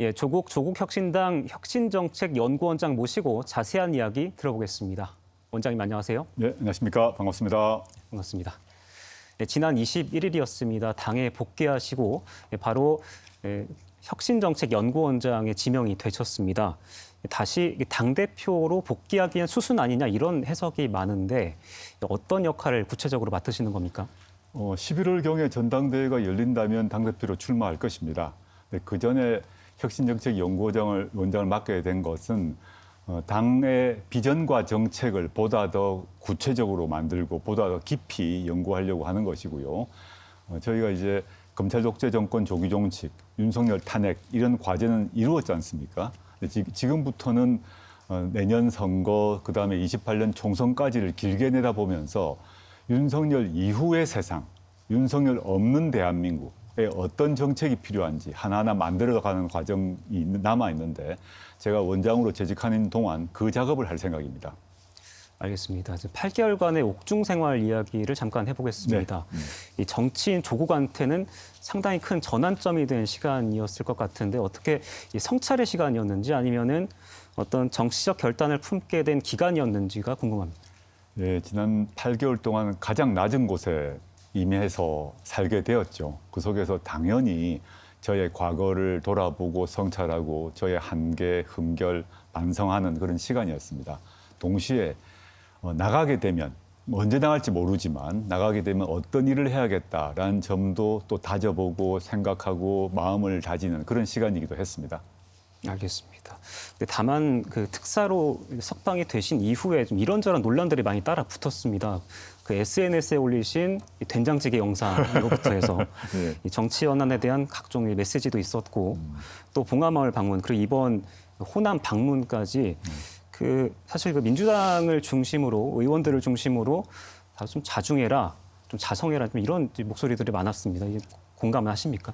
예, 조국 혁신당 혁신정책연구원장 모시고 자세한 이야기 들어보겠습니다. 원장님 안녕하세요. 네, 안녕하십니까. 반갑습니다. 반갑습니다. 예, 지난 21일이었습니다. 당에 복귀하시고 바로 혁신정책연구원장에 지명이 되셨습니다. 다시 당대표로 복귀하기엔 수순 아니냐 이런 해석이 많은데 어떤 역할을 구체적으로 맡으시는 겁니까? 11월경에 전당대회가 열린다면 당대표로 출마할 것입니다. 그 전에 혁신정책연구원장을 맡게 된 것은 당의 비전과 정책을 보다 더 구체적으로 만들고 보다 더 깊이 연구하려고 하는 것이고요. 저희가 이제 검찰 독재 정권 조기 종식, 윤석열 탄핵 이런 과제는 이루었지 않습니까? 지금부터는 내년 선거, 그다음에 28년 총선까지를 길게 내다보면서 윤석열 이후의 세상, 윤석열 없는 대한민국에 어떤 정책이 필요한지 하나하나 만들어가는 과정이 남아 있는데 제가 원장으로 재직하는 동안 그 작업을 할 생각입니다. 알겠습니다. 8개월간의 옥중 생활 이야기를 잠깐 해보겠습니다. 네. 이 정치인 조국한테는 상당히 큰 전환점이 된 시간이었을 것 같은데 어떻게 이 성찰의 시간이었는지 아니면은 어떤 정치적 결단을 품게 된 기간이었는지가 궁금합니다. 예, 지난 8개월 동안 가장 낮은 곳에 임해서 살게 되었죠. 그 속에서 당연히 저의 과거를 돌아보고 성찰하고 저의 한계, 흠결, 반성하는 그런 시간이었습니다. 동시에 나가게 되면 언제 나갈지 모르지만 나가게 되면 어떤 일을 해야겠다라는 점도 또 다져보고 생각하고 마음을 다지는 그런 시간이기도 했습니다. 알겠습니다. 근데 다만 그 특사로 석방이 되신 이후에 좀 이런저런 논란들이 많이 따라 붙었습니다. 그 SNS에 올리신 이 된장찌개 영상 이거부터 해서 네. 이 정치 연한에 대한 각종 메시지도 있었고 또 봉하마을 방문 그리고 이번 호남 방문까지 그 사실 그 민주당을 중심으로 의원들을 중심으로 다 좀 자중해라, 좀 자성해라 좀 이런 목소리들이 많았습니다. 이게 공감을 하십니까?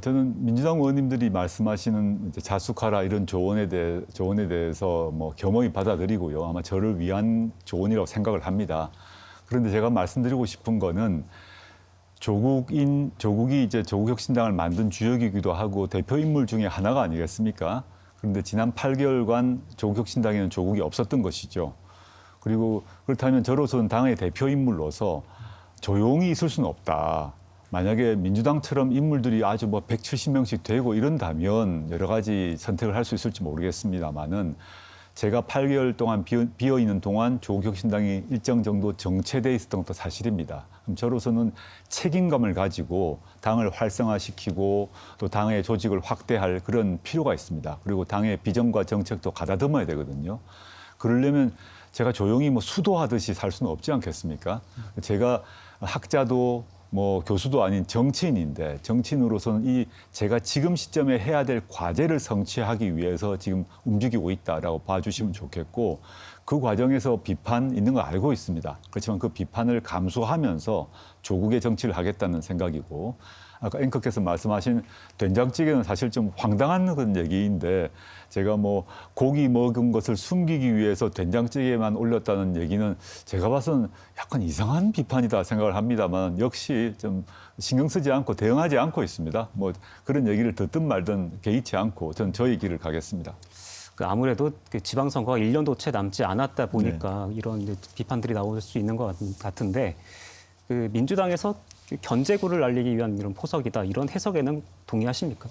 저는 민주당 의원님들이 말씀하시는 이제 자숙하라 이런 조언에 대해서 뭐 겸허히 받아들이고요. 아마 저를 위한 조언이라고 생각을 합니다. 그런데 제가 말씀드리고 싶은 거는 조국이 이제 조국혁신당을 만든 주역이기도 하고 대표 인물 중에 하나가 아니겠습니까? 그런데 지난 8개월간 조국혁신당에는 조국이 없었던 것이죠. 그리고 그렇다면 저로서는 당의 대표 인물로서 조용히 있을 수는 없다. 만약에 민주당처럼 인물들이 아주 뭐 170명씩 되고 이런다면 여러 가지 선택을 할 수 있을지 모르겠습니다만은 제가 8개월 동안 비어 있는 동안 조국혁신당이 일정 정도 정체돼 있었던 것도 사실입니다. 그럼 저로서는 책임감을 가지고 당을 활성화시키고 또 당의 조직을 확대할 그런 필요가 있습니다. 그리고 당의 비전과 정책도 가다듬어야 되거든요. 그러려면 제가 조용히 뭐 수도하듯이 살 수는 없지 않겠습니까? 제가 학자도 뭐 교수도 아닌 정치인인데 정치인으로서는 제가 지금 시점에 해야 될 과제를 성취하기 위해서 지금 움직이고 있다라고 봐주시면 좋겠고 그 과정에서 비판 있는 거 알고 있습니다. 그렇지만 그 비판을 감수하면서 조국의 정치를 하겠다는 생각이고 아까 앵커께서 말씀하신 된장찌개는 사실 좀 황당한 그런 얘기인데 제가 뭐 고기 먹은 것을 숨기기 위해서 된장찌개만 올렸다는 얘기는 제가 봐서는 약간 이상한 비판이다 생각을 합니다만 역시 좀 신경 쓰지 않고 대응하지 않고 있습니다. 뭐 그런 얘기를 듣든 말든 개의치 않고 전 저의 길을 가겠습니다. 아무래도 그 지방선거가 1년도 채 남지 않았다 보니까 이런 비판들이 나올 수 있는 것 같은데 그 민주당에서 견제구를 날리기 위한 이런 포석이다 이런 해석에는 동의하십니까?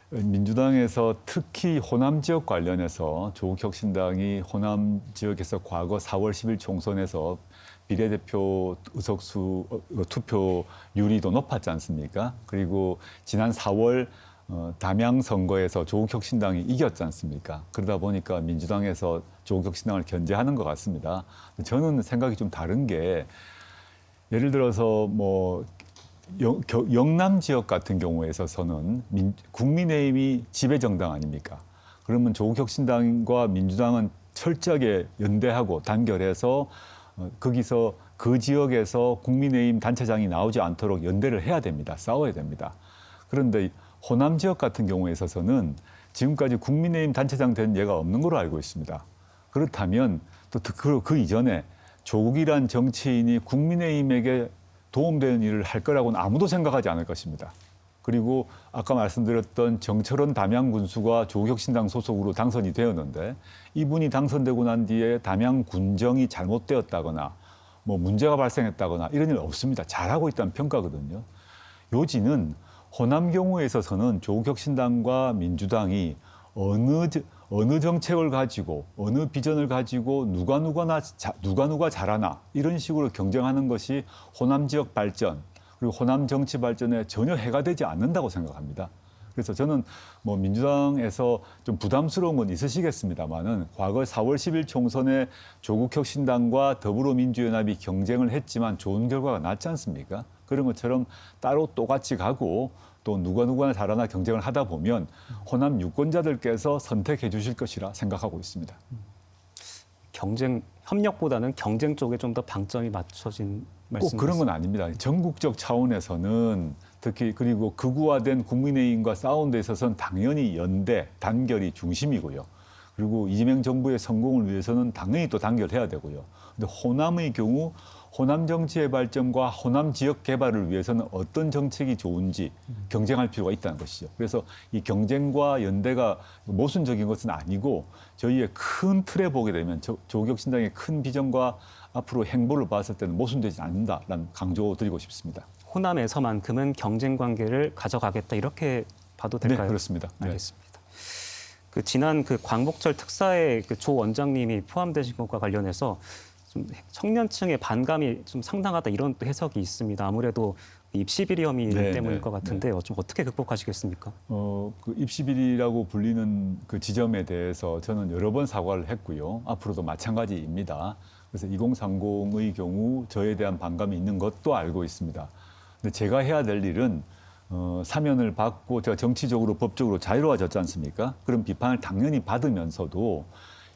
민주당에서 특히 호남 지역 관련해서 조국혁신당이 호남 지역에서 과거 4월 10일 총선에서 비례대표 의석수 투표율이 더 높았지 않습니까? 그리고 지난 4월 담양 선거에서 조국혁신당이 이겼지 않습니까? 그러다 보니까 민주당에서 조국혁신당을 견제하는 것 같습니다. 저는 생각이 좀 다른 게 예를 들어서 뭐 영남 지역 같은 경우에 있어서는 국민의힘이 지배정당 아닙니까? 그러면 조국혁신당과 민주당은 철저하게 연대하고 단결해서 거기서 그 지역에서 국민의힘 단체장이 나오지 않도록 연대를 해야 됩니다. 싸워야 됩니다. 그런데 호남 지역 같은 경우에 있어서는 지금까지 국민의힘 단체장 된 예가 없는 걸로 알고 있습니다. 그렇다면 또 그 이전에 조국이란 정치인이 국민의힘에게 도움되는 일을 할 거라고는 아무도 생각하지 않을 것입니다. 그리고 아까 말씀드렸던 정철원 담양군수가 조국혁신당 소속으로 당선이 되었는데 이분이 당선되고 난 뒤에 담양 군정이 잘못되었다거나 뭐 문제가 발생했다거나 이런 일 없습니다. 잘하고 있다는 평가거든요. 요지는 호남 경우에 있어서는 조국혁신당과 민주당이 어느 정책을 가지고 어느 비전을 가지고 누가 잘하나 이런 식으로 경쟁하는 것이 호남 지역 발전 그리고 호남 정치 발전에 전혀 해가 되지 않는다고 생각합니다. 그래서 저는 뭐 민주당에서 좀 부담스러운 건 있으시겠습니다만은 과거 4월 10일 총선에 조국혁신당과 더불어민주연합이 경쟁을 했지만 좋은 결과가 났지 않습니까? 그런 것처럼 따로 똑같이 가고 또 누가 잘하나 경쟁을 하다 보면 호남 유권자들께서 선택해 주실 것이라 생각하고 있습니다. 협력보다는 경쟁 쪽에 좀 더 방점이 맞춰진 말씀이십니까? 꼭 그런 건 아닙니다. 전국적 차원에서는 특히 그리고 극우화된 국민의힘과 싸운 데 있어서는 당연히 연대, 단결이 중심이고요. 그리고 이재명 정부의 성공을 위해서는 당연히 또 단결해야 되고요. 근데 호남의 경우 호남 정치의 발전과 호남 지역 개발을 위해서는 어떤 정책이 좋은지 경쟁할 필요가 있다는 것이죠. 그래서 이 경쟁과 연대가 모순적인 것은 아니고 저희의 큰 틀에 보게 되면 조국혁신당의 큰 비전과 앞으로 행보를 봤을 때는 모순되지 않는다라는 강조드리고 싶습니다. 호남에서만큼은 경쟁 관계를 가져가겠다 이렇게 봐도 될까요? 네, 그렇습니다. 알겠습니다. 그 지난 그 광복절 특사에 그 조 원장님이 포함되신 것과 관련해서 좀 청년층의 반감이 좀 상당하다 이런 또 해석이 있습니다. 아무래도 입시 비리 혐의 때문일 것 같은데요. 좀 어떻게 극복하시겠습니까? 그 입시 비리라고 불리는 그 지점에 대해서 저는 여러 번 사과를 했고요. 앞으로도 마찬가지입니다. 그래서 2030의 경우 저에 대한 반감이 있는 것도 알고 있습니다. 근데 제가 해야 될 일은 사면을 받고 제가 정치적으로 법적으로 자유로워졌지 않습니까? 그런 비판을 당연히 받으면서도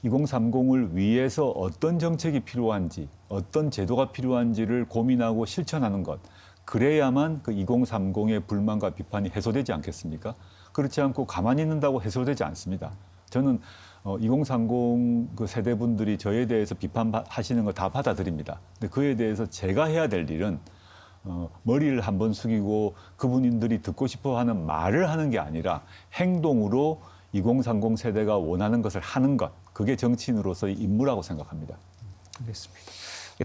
2030을 위해서 어떤 정책이 필요한지, 어떤 제도가 필요한지를 고민하고 실천하는 것. 그래야만 그 2030의 불만과 비판이 해소되지 않겠습니까? 그렇지 않고 가만히 있는다고 해소되지 않습니다. 저는 2030 그 세대분들이 저에 대해서 비판하시는 거 다 받아들입니다. 근데 그에 대해서 제가 해야 될 일은 머리를 한번 숙이고 그분들이 듣고 싶어 하는 말을 하는 게 아니라 행동으로 2030 세대가 원하는 것을 하는 것. 그게 정치인으로서의 임무라고 생각합니다. 알겠습니다.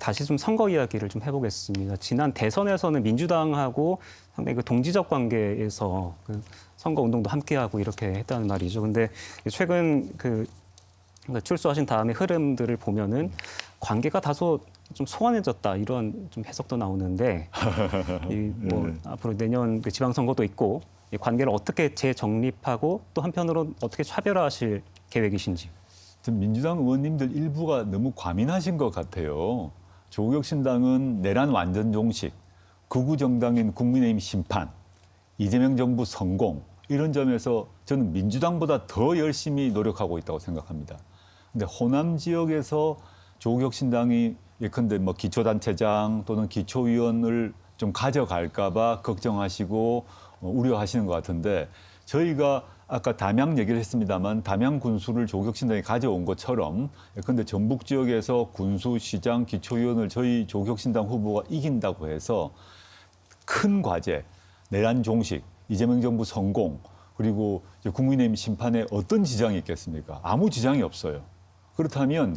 다시 좀 선거 이야기를 좀 해보겠습니다. 지난 대선에서는 민주당하고 상당히 그 동지적 관계에서 그 선거 운동도 함께하고 이렇게 했다는 말이죠. 근데 최근 그 출소하신 다음에 흐름들을 보면은 관계가 다소 좀 소원해졌다 이런 좀 해석도 나오는데 앞으로 내년 그 지방선거도 있고 이 관계를 어떻게 재정립하고 또 한편으로 어떻게 차별화하실 계획이신지. 민주당 의원님들 일부가 너무 과민하신 것 같아요. 조국혁신당은 내란 완전 종식, 극우 정당인 국민의힘 심판, 이재명 정부 성공 이런 점에서 저는 민주당보다 더 열심히 노력하고 있다고 생각합니다. 근데 호남 지역에서 조국혁신당이 예컨대 뭐 기초단체장 또는 기초위원을 좀 가져갈까봐 걱정하시고 우려하시는 것 같은데 저희가 아까 담양 얘기를 했습니다만 담양 군수를 조국혁신당이 가져온 것처럼 예컨대 전북 지역에서 군수, 시장, 기초위원을 저희 조국혁신당 후보가 이긴다고 해서 큰 과제, 내란 종식, 이재명 정부 성공 그리고 국민의힘 심판에 어떤 지장이 있겠습니까? 아무 지장이 없어요. 그렇다면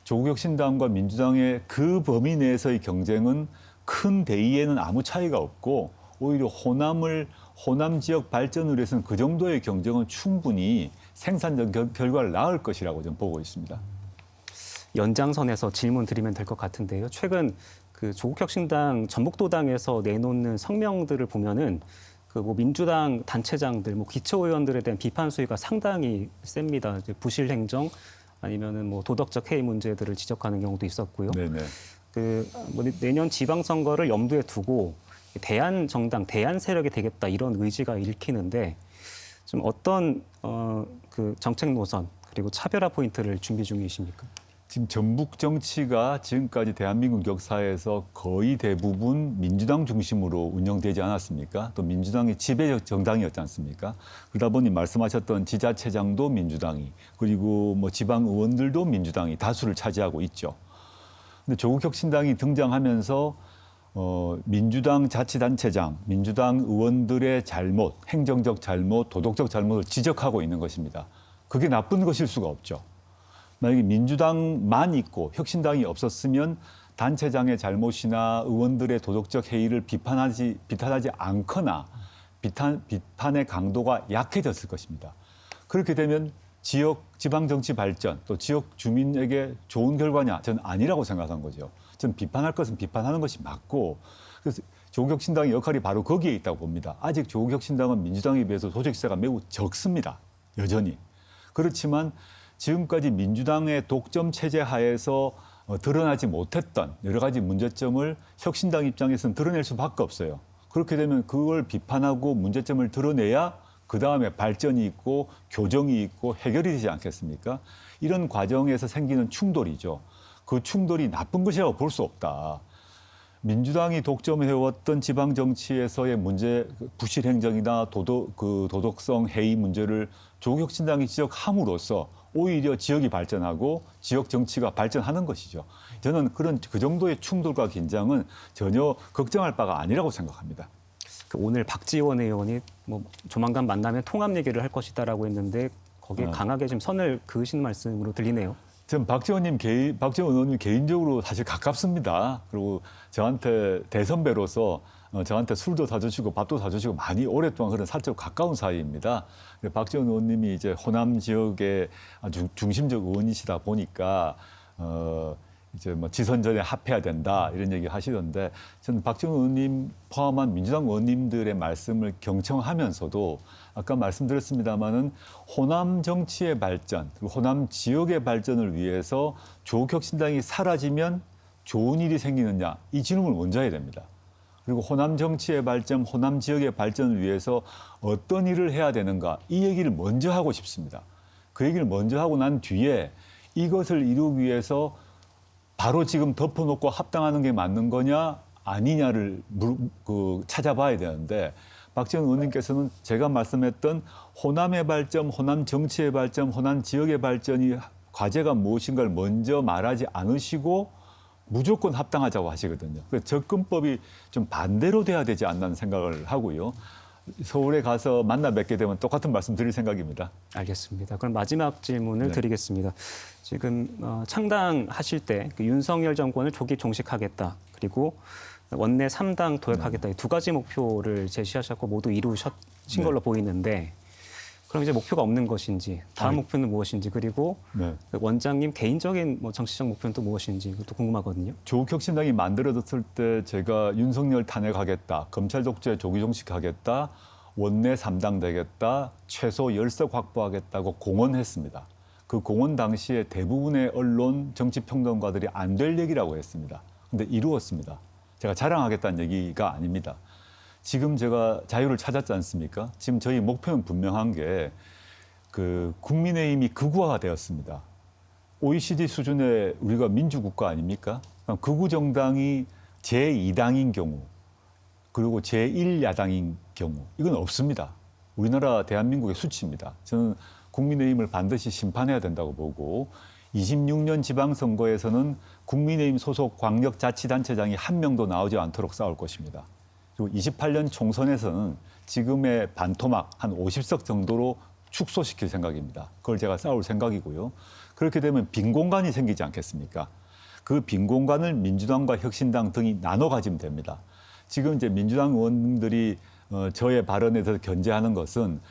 조국혁신당과 민주당의 그 범위 내에서의 경쟁은 큰 대의에는 아무 차이가 없고 오히려 호남 지역 발전을 위해서는 그 정도의 경쟁은 충분히 생산적 결과를 낳을 것이라고 저는 보고 있습니다. 연장선에서 질문 드리면 될 것 같은데요. 최근 그 조국혁신당 전북도당에서 내놓는 성명들을 보면은 그 뭐 민주당 단체장들, 뭐 기초의원들에 대한 비판 수위가 상당히 셉니다. 이제 부실 행정 아니면은 뭐 도덕적 해이 문제들을 지적하는 경우도 있었고요. 네네. 뭐 내년 지방선거를 염두에 두고 대안 정당, 대안 세력이 되겠다 이런 의지가 읽히는데 좀 어떤 그 정책 노선 그리고 차별화 포인트를 준비 중이십니까? 지금 전북 정치가 지금까지 대한민국 역사에서 거의 대부분 민주당 중심으로 운영되지 않았습니까? 또 민주당이 지배적 정당이었지 않습니까? 그러다 보니 말씀하셨던 지자체장도 민주당이 그리고 뭐 지방 의원들도 민주당이 다수를 차지하고 있죠. 근데 조국혁신당이 등장하면서 민주당 자치단체장, 민주당 의원들의 잘못, 행정적 잘못, 도덕적 잘못을 지적하고 있는 것입니다. 그게 나쁜 것일 수가 없죠. 만약에 민주당만 있고 혁신당이 없었으면 단체장의 잘못이나 의원들의 도덕적 해이를 비판하지 않거나 비판의 강도가 약해졌을 것입니다. 그렇게 되면 지방 정치 발전, 또 지역 주민에게 좋은 결과냐? 저는 아니라고 생각한 거죠. 저는 비판할 것은 비판하는 것이 맞고, 그래서 조국혁신당의 역할이 바로 거기에 있다고 봅니다. 아직 조국혁신당은 민주당에 비해서 소득세가 매우 적습니다. 여전히. 그렇지만 지금까지 민주당의 독점 체제 하에서 드러나지 못했던 여러 가지 문제점을 혁신당 입장에서는 드러낼 수밖에 없어요. 그렇게 되면 그걸 비판하고 문제점을 드러내야 그다음에 발전이 있고 교정이 있고 해결이 되지 않겠습니까? 이런 과정에서 생기는 충돌이죠. 그 충돌이 나쁜 것이라고 볼 수 없다. 민주당이 독점해왔던 지방 정치에서의 문제, 부실 행정이나 도덕성 해이 문제를 조국혁신당이 지적함으로써 오히려 지역이 발전하고 지역 정치가 발전하는 것이죠. 저는 그 정도의 충돌과 긴장은 전혀 걱정할 바가 아니라고 생각합니다. 오늘 박지원 의원이 뭐 조만간 만나면 통합 얘기를 할 것이다라고 했는데 거기에 강하게 좀 선을 그으시는 말씀으로 들리네요. 전 박지원 의원님 개인적으로 사실 가깝습니다. 그리고 저한테 대선배로서 저한테 술도 사주시고 밥도 사주시고 많이 오랫동안 그런 사적 가까운 사이입니다. 박지원 의원님이 이제 호남 지역의 아주 중심적 의원이시다 보니까 이제 뭐 지선 전에 합해야 된다 이런 얘기 하시던데 저는 박지원 의원님 포함한 민주당 의원님들의 말씀을 경청하면서도 아까 말씀드렸습니다마는 호남 정치의 발전, 그리고 호남 지역의 발전을 위해서 조국혁신당이 사라지면 좋은 일이 생기느냐 이 질문을 먼저 해야 됩니다. 그리고 호남 정치의 발전, 호남 지역의 발전을 위해서 어떤 일을 해야 되는가 이 얘기를 먼저 하고 싶습니다. 그 얘기를 먼저 하고 난 뒤에 이것을 이루기 위해서 바로 지금 덮어놓고 합당하는 게 맞는 거냐 아니냐를 찾아봐야 되는데 박지원 의원님께서는 제가 말씀했던 호남의 발전, 호남 정치의 발전, 호남 지역의 발전이 과제가 무엇인가를 먼저 말하지 않으시고 무조건 합당하자고 하시거든요. 그래서 접근법이 좀 반대로 돼야 되지 않나 생각을 하고요. 서울에 가서 만나 뵙게 되면 똑같은 말씀 드릴 생각입니다. 알겠습니다. 그럼 마지막 질문을 네. 드리겠습니다. 지금 창당하실 때 그 윤석열 정권을 조기 종식하겠다. 그리고 원내 3당 도약하겠다. 이 두 가지 목표를 제시하셨고 모두 이루신 걸로 보이는데 그럼 이제 목표가 없는 것인지 다음 목표는 무엇인지 그리고 원장님 개인적인 뭐 정치적 목표는 또 무엇인지 그것도 궁금하거든요. 조국혁신당이 만들어졌을 때 제가 윤석열 탄핵하겠다, 검찰 독재 조기 종식하겠다, 원내 3당 되겠다, 최소 10석 확보하겠다고 공언했습니다. 그 공언 당시에 대부분의 언론, 정치평론가들이 안 될 얘기라고 했습니다. 근데 이루었습니다. 제가 자랑하겠다는 얘기가 아닙니다. 지금 제가 자유를 찾았지 않습니까? 지금 저희 목표는 분명한 게 국민의힘이 극우화가 되었습니다. OECD 수준의 우리가 민주국가 아닙니까? 극우 정당이 제2당인 경우 그리고 제1야당인 경우 이건 없습니다. 우리나라 대한민국의 수치입니다. 저는 국민의힘을 반드시 심판해야 된다고 보고 26년 지방선거에서는 국민의힘 소속 광역자치단체장이 한 명도 나오지 않도록 싸울 것입니다. 그리고 28년 총선에서는 지금의 반토막 한 50석 정도로 축소시킬 생각입니다. 그걸 제가 싸울 생각이고요. 그렇게 되면 빈 공간이 생기지 않겠습니까? 그 빈 공간을 민주당과 혁신당 등이 나눠 가지면 됩니다. 지금 이제 민주당 의원들이 저의 발언에 대해서 견제하는 것은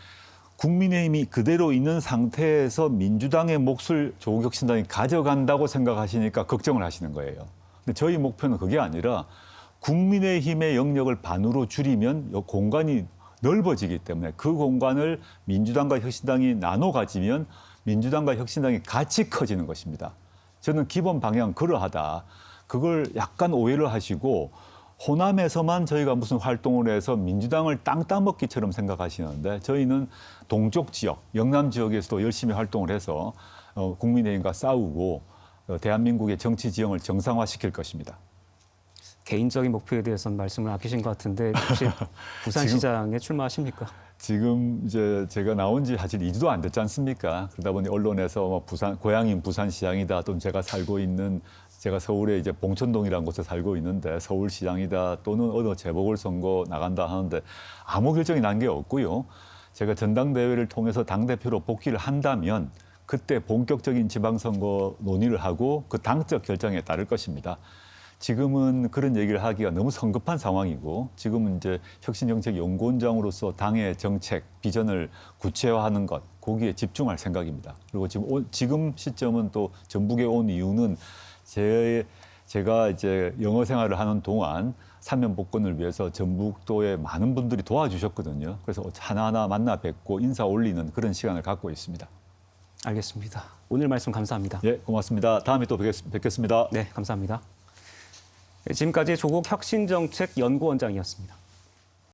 국민의힘이 그대로 있는 상태에서 민주당의 몫을 조국혁신당이 가져간다고 생각하시니까 걱정을 하시는 거예요. 근데 저희 목표는 그게 아니라 국민의힘의 영역을 반으로 줄이면 공간이 넓어지기 때문에 그 공간을 민주당과 혁신당이 나눠 가지면 민주당과 혁신당이 같이 커지는 것입니다. 저는 기본 방향 그러하다. 그걸 약간 오해를 하시고 호남에서만 저희가 무슨 활동을 해서 민주당을 땅 따먹기처럼 생각하시는데 저희는 동쪽 지역, 영남 지역에서도 열심히 활동을 해서 국민의힘과 싸우고 대한민국의 정치 지형을 정상화시킬 것입니다. 개인적인 목표에 대해서는 말씀을 아끼신 것 같은데 혹시 부산시장에 출마하십니까? 지금 이제 제가 나온 지 사실 2주도 안 됐지 않습니까? 그러다 보니 언론에서 고향인 부산시장이다 또는 제가 살고 있는 제가 서울에 이제 봉천동이라는 곳에 살고 있는데 서울시장이다 또는 어느 재보궐선거 나간다 하는데 아무 결정이 난 게 없고요. 제가 전당대회를 통해서 당대표로 복귀를 한다면 그때 본격적인 지방선거 논의를 하고 그 당적 결정에 따를 것입니다. 지금은 그런 얘기를 하기가 너무 성급한 상황이고 지금은 이제 혁신정책연구원장으로서 당의 정책, 비전을 구체화하는 것, 거기에 집중할 생각입니다. 그리고 지금 시점은 또 전북에 온 이유는 제가 이제 영어 생활을 하는 동안 사면 복권을 위해서 전북도에 많은 분들이 도와주셨거든요. 그래서 하나하나 만나 뵙고 인사 올리는 그런 시간을 갖고 있습니다. 알겠습니다. 오늘 말씀 감사합니다. 예, 고맙습니다. 다음에 또 뵙겠습니다. 네, 감사합니다. 지금까지 조국 혁신정책연구원장이었습니다.